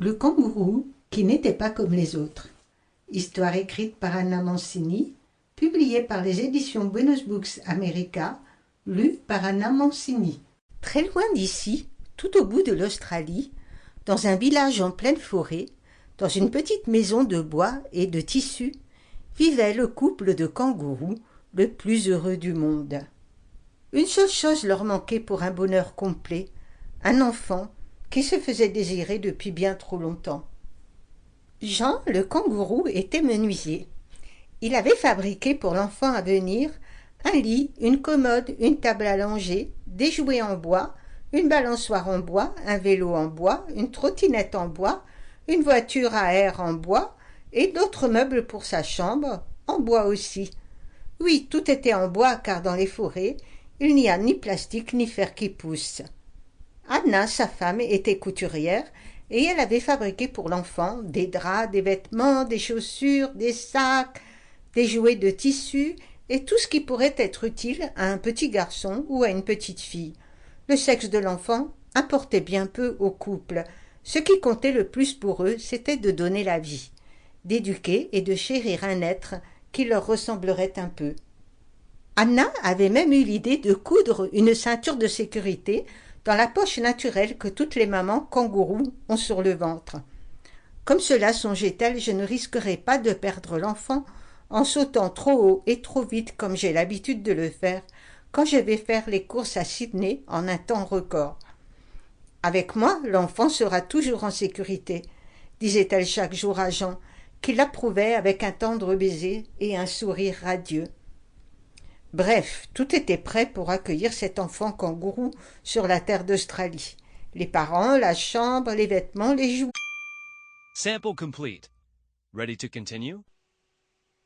Le kangourou qui n'était pas comme les autres. Histoire écrite par Anna Mancini, publiée par les éditions Buenos Books America, lue par Anna Mancini. Très loin d'ici, tout au bout de l'Australie, dans un village en pleine forêt, dans une petite maison de bois et de tissu, vivait le couple de kangourous le plus heureux du monde. Une seule chose leur manquait pour un bonheur complet, un enfant qui se faisait désirer depuis bien trop longtemps. Jean, le kangourou, était menuisier. Il avait fabriqué pour l'enfant à venir un lit, une commode, une table à langer, des jouets en bois, une balançoire en bois, un vélo en bois, une trottinette en bois, une voiture à air en bois et d'autres meubles pour sa chambre, en bois aussi. Oui, tout était en bois car dans les forêts, il n'y a ni plastique ni fer qui pousse. Anna, sa femme, était couturière et elle avait fabriqué pour l'enfant des draps, des vêtements, des chaussures, des sacs, des jouets de tissu et tout ce qui pourrait être utile à un petit garçon ou à une petite fille. Le sexe de l'enfant importait bien peu au couple. Ce qui comptait le plus pour eux, c'était de donner la vie, d'éduquer et de chérir un être qui leur ressemblerait un peu. Anna avait même eu l'idée de coudre une ceinture de sécurité dans la poche naturelle que toutes les mamans kangourous ont sur le ventre. Comme cela, songeait-elle, je ne risquerai pas de perdre l'enfant en sautant trop haut et trop vite comme j'ai l'habitude de le faire quand je vais faire les courses à Sydney en un temps record. Avec moi, l'enfant sera toujours en sécurité, disait-elle chaque jour à Jean, qui l'approuvait avec un tendre baiser et un sourire radieux. Bref, tout était prêt pour accueillir cet enfant kangourou sur la terre d'Australie. Les parents, la chambre, les vêtements, les jouets. Sample complete. Ready to continue?